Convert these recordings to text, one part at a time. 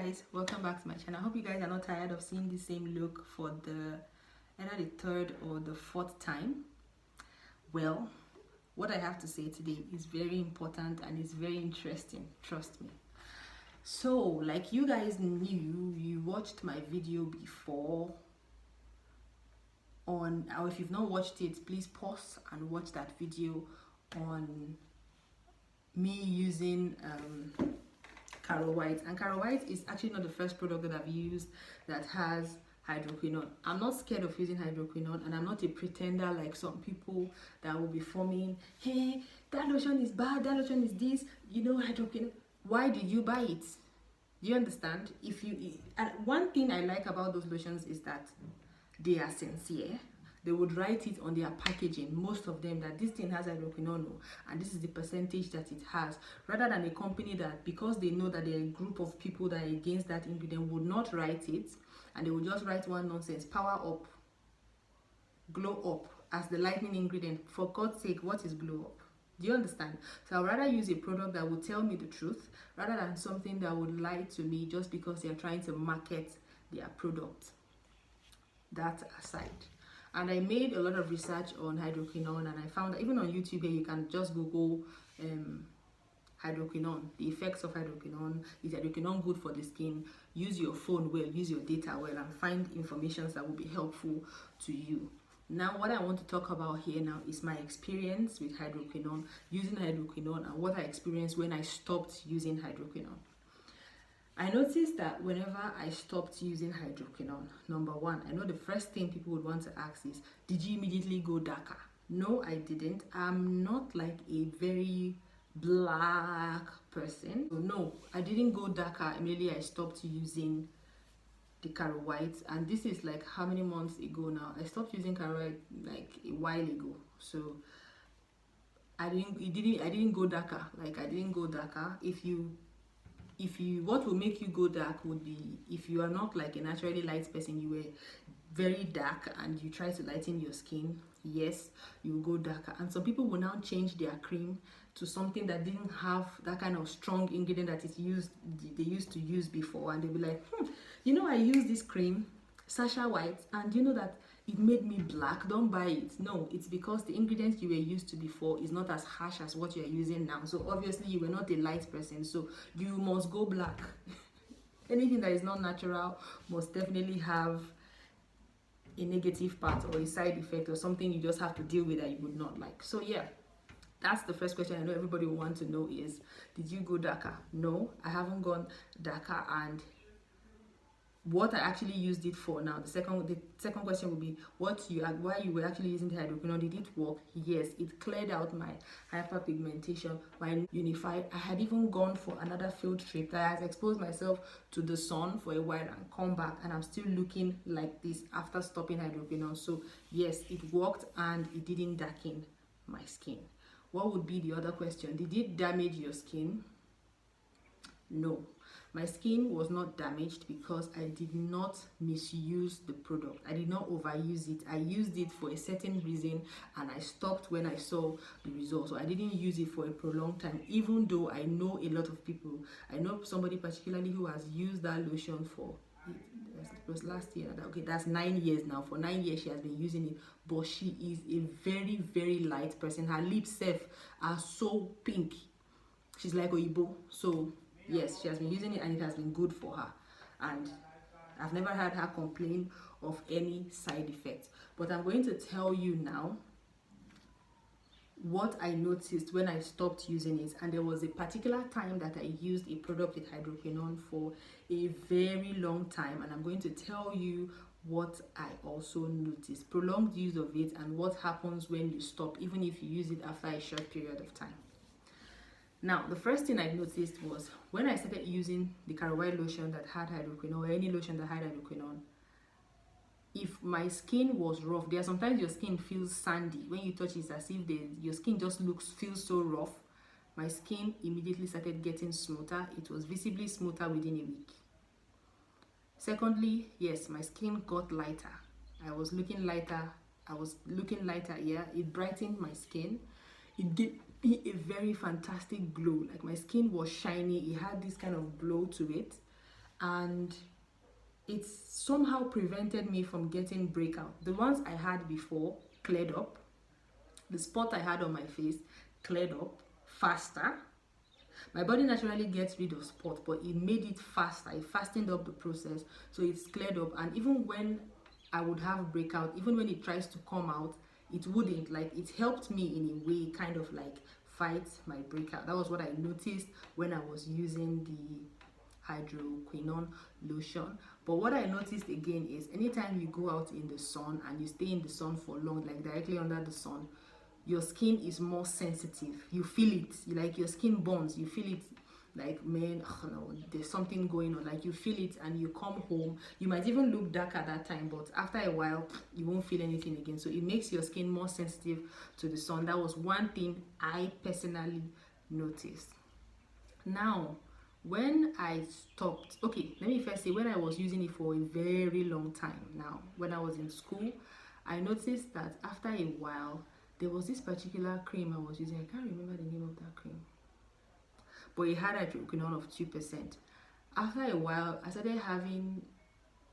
guys, welcome back to my channel. I hope you guys are not tired of seeing the same look for either the third or the fourth time. Well, what I have to say today is very important and it's very interesting, trust me. So like you guys knew, you watched my video before on, or if you've not watched it, please pause and watch that video on me using Caro White. And Caro White is actually not the first product that I've used that has hydroquinone. I'm not scared of using hydroquinone, and I'm not a pretender like some people that will be forming, hey, that lotion is bad, that lotion is this, you know, hydroquinone. Why did you buy it? Do you understand? And one thing I like about those lotions is that they are sincere. They would write it on their packaging, most of them, that this thing has hydroquinone and this is the percentage that it has, rather than a company that, because they know that there are a group of people that are against that ingredient, would not write it, and they would just write one nonsense, power up, glow up, as the lightning ingredient. For God's sake, what is glow up? Do you understand? So I'd rather use a product that would tell me the truth rather than something that would lie to me just because they're trying to market their product. That aside. And I made a lot of research on hydroquinone, and I found that even on YouTube here, you can just Google hydroquinone, the effects of hydroquinone. Is hydroquinone good for the skin? Use your phone well, use your data well, and find information that will be helpful to you. Now, what I want to talk about here now is my experience with hydroquinone, using hydroquinone, and what I experienced when I stopped using hydroquinone. I noticed that whenever I stopped using hydroquinone, number one, I know the first thing people would want to ask is, did you immediately go darker? No, I didn't. I'm not like a very black person. So no, I didn't go darker immediately I stopped using the Caro White. And this is like how many months ago now? I stopped using Caro White like a while ago. So I didn't go darker. Like I didn't go darker. What will make you go dark would be if you are not like a naturally light person, you were very dark and you try to lighten your skin, yes, you will go darker. And some people will now change their cream to something that didn't have that kind of strong ingredient that they used to use before, and they'll be like, you know, I use this cream, Sasha White, and you know that it made me black, don't buy it. No, it's because the ingredients you were used to before is not as harsh as what you're using now. So obviously you were not a light person, so you must go black. Anything that is not natural must definitely have a negative part or a side effect or something you just have to deal with that you would not like. So yeah, that's the first question I know everybody will want to know is, did you go darker? No, I haven't gone darker. And what I actually used it for now, the second question would be why you were actually using the hydroquinone. Did it work? Yes, it cleared out my hyperpigmentation, my unified. I had even gone for another field trip that I had exposed myself to the sun for a while and come back, and I'm still looking like this after stopping hydroquinone. So yes, it worked and it didn't darken my skin. What would be the other question? Did it damage your skin? No, my skin was not damaged because I did not misuse the product. I did not overuse it. I used it for a certain reason and I stopped when I saw the results. So I didn't use it for a prolonged time, even though I know a lot of people. I know somebody particularly who has used that lotion for, it was last year. Okay, that's 9 years now. For 9 years she has been using it, but she is a very, very light person. Her lips are so pink. She's like Oyibo. So yes, she has been using it and it has been good for her, and I've never heard her complain of any side effects. But I'm going to tell you now what I noticed when I stopped using it. And there was a particular time that I used a product with hydroquinone for a very long time, and I'm going to tell you what I also noticed, prolonged use of it, and what happens when you stop, even if you use it after a short period of time. Now, the first thing I noticed was when I started using the Caro White lotion that had hydroquinone, or any lotion that had hydroquinone, if my skin was rough, there are sometimes your skin feels sandy. When you touch it, it's as if your skin just feels so rough. My skin immediately started getting smoother. It was visibly smoother within a week. Secondly, yes, my skin got lighter. I was looking lighter, yeah. It brightened my skin. It gave me a very fantastic glow. Like my skin was shiny. It had this kind of glow to it. and it's somehow prevented me from getting breakout. The ones I had before cleared up. The spot I had on my face cleared up faster. My body naturally gets rid of spot, but it made it faster. It fastened up the process, so it's cleared up. And even when I would have breakout, even when it tries to come out, it wouldn't. Like, it helped me in a way, kind of like fight my breakout. That was what I noticed when I was using the hydroquinone lotion. But what I noticed again is anytime you go out in the sun and you stay in the sun for long, like directly under the sun, your skin is more sensitive. You feel it. Like, your skin burns. You feel it. Like, man, oh no, there's something going on. Like, you feel it, and you come home. You might even look dark at that time, but after a while, you won't feel anything again. So it makes your skin more sensitive to the sun. That was one thing I personally noticed. Now, when I stopped, okay, let me first say, when I was using it for a very long time now, when I was in school, I noticed that after a while, there was this particular cream I was using. I can't remember the name of that cream, but it had a hydroquinone of 2%. After a while, I started having,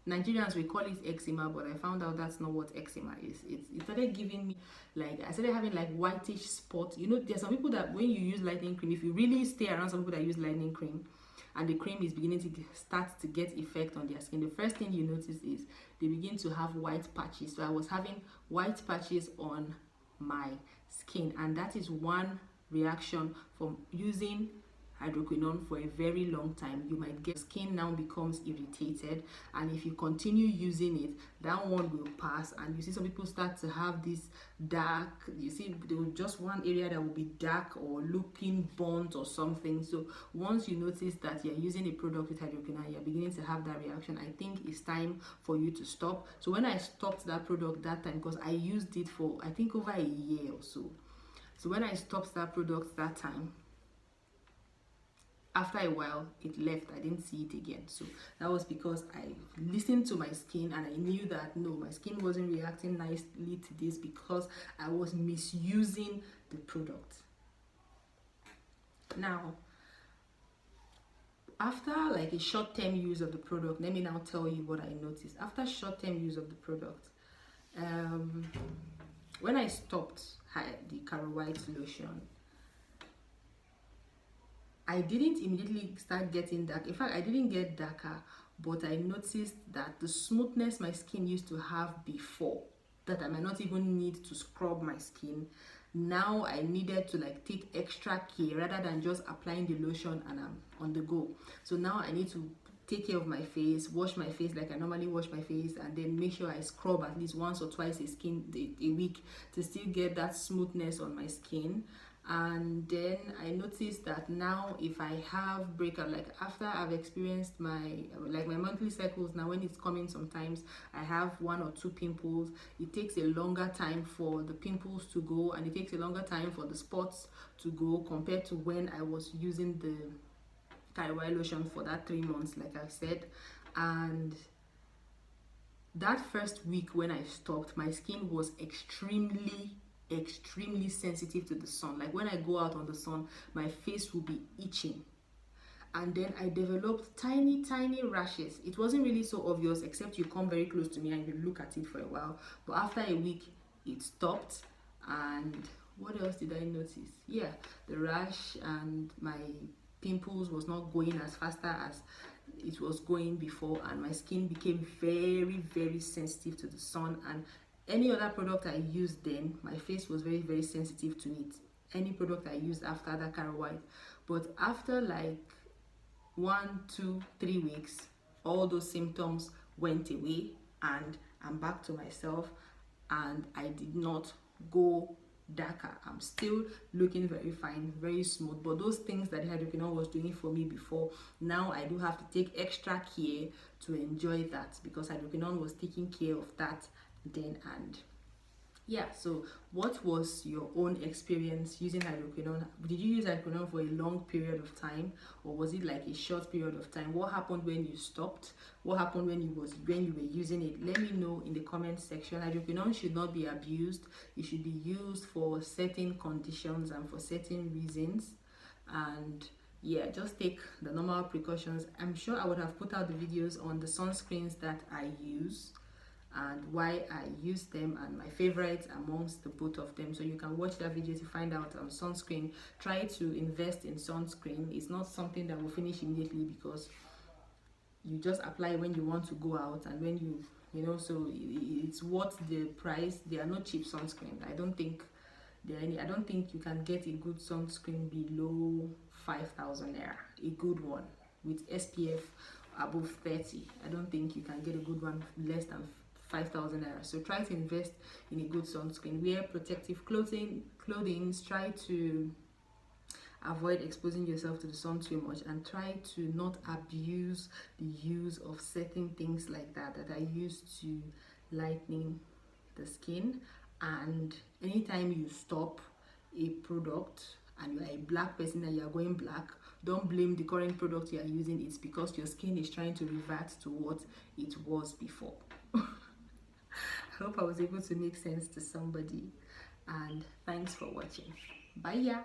Nigerians we call it eczema, but I found out that's not what eczema is. It started giving me, like, I started having like whitish spots. You know, there's some people that when you use lightening cream, if you really stay around some people that use lightening cream, and the cream is beginning to start to get effect on their skin, the first thing you notice is they begin to have white patches. So I was having white patches on my skin, and that is one reaction from using hydroquinone for a very long time. You might get skin now becomes irritated, and if you continue using it, that one will pass, and you see some people start to have this dark, you see there will just one area that will be dark or looking burnt or something. So once you notice that you're using a product with hydroquinone, you're beginning to have that reaction, I think it's time for you to stop. So when I stopped that product that time, because I used it for I think over a year or so, so when I stopped that product that time, after a while it left. I didn't see it again. So that was because I listened to my skin, and I knew that no, my skin wasn't reacting nicely to this because I was misusing the product. Now, after like a short-term use of the product, let me now tell you what I noticed. After short-term use of the product, when I stopped the Caro White lotion, I didn't immediately start getting dark. In fact, I didn't get darker, but I noticed that the smoothness my skin used to have before, that I might not even need to scrub my skin, now I needed to like take extra care rather than just applying the lotion and I'm on the go. So now I need to take care of my face, wash my face like I normally wash my face, and then make sure I scrub at least once or twice a week to still get that smoothness on my skin. And then I noticed that now if I have breakout, like after I've experienced my monthly cycles, now when it's coming, sometimes I have 1 or 2 pimples. It takes a longer time for the pimples to go, and it takes a longer time for the spots to go compared to when I was using the Kaiwai lotion for that 3 months, like I said. And that first week when I stopped, my skin was extremely sensitive to the sun. Like when I go out on the sun, my face will be itching, and then I developed tiny rashes. It wasn't really so obvious except you come very close to me and you look at it for a while, but after a week it stopped. And what else did I notice? Yeah, the rash and my pimples was not going as faster as it was going before, and my skin became very sensitive to the sun. And any other product I used then, my face was very sensitive to it. Any product I used after that Caro White. But after like 1, 2, 3 weeks, all those symptoms went away, and I'm back to myself, and I did not go darker. I'm still looking very fine, very smooth, but those things that hydroquinone was doing for me before, now I do have to take extra care to enjoy that, because hydroquinone was taking care of that then. And yeah, so what was your own experience using hydroquinone? Did you use hydroquinone for a long period of time, or was it like a short period of time? What happened when you stopped? What happened when you were using it? Let me know in the comment section. Hydroquinone should not be abused. It should be used for certain conditions and for certain reasons, and yeah, just take the normal precautions. I'm sure I would have put out the videos on the sunscreens that I use and why I use them and my favorites amongst the both of them, so you can watch that video to find out sunscreen. Try to invest in sunscreen. It's not something that will finish immediately, because you just apply when you want to go out and when you know, so it's worth the price. They are not cheap sunscreen. I don't think you can get a good sunscreen below 5,000 naira, a good one with SPF above 30. I don't think you can get a good one less than 5,000 naira. So try to invest in a good sunscreen. Wear protective clothing. Try to avoid exposing yourself to the sun too much, and try to not abuse the use of certain things like that are used to lightening the skin. And anytime you stop a product and you are a black person and you are going black, don't blame the current product you are using. It's because your skin is trying to revert to what it was before. I hope I was able to make sense to somebody, and thanks for watching. Bye. Yeah.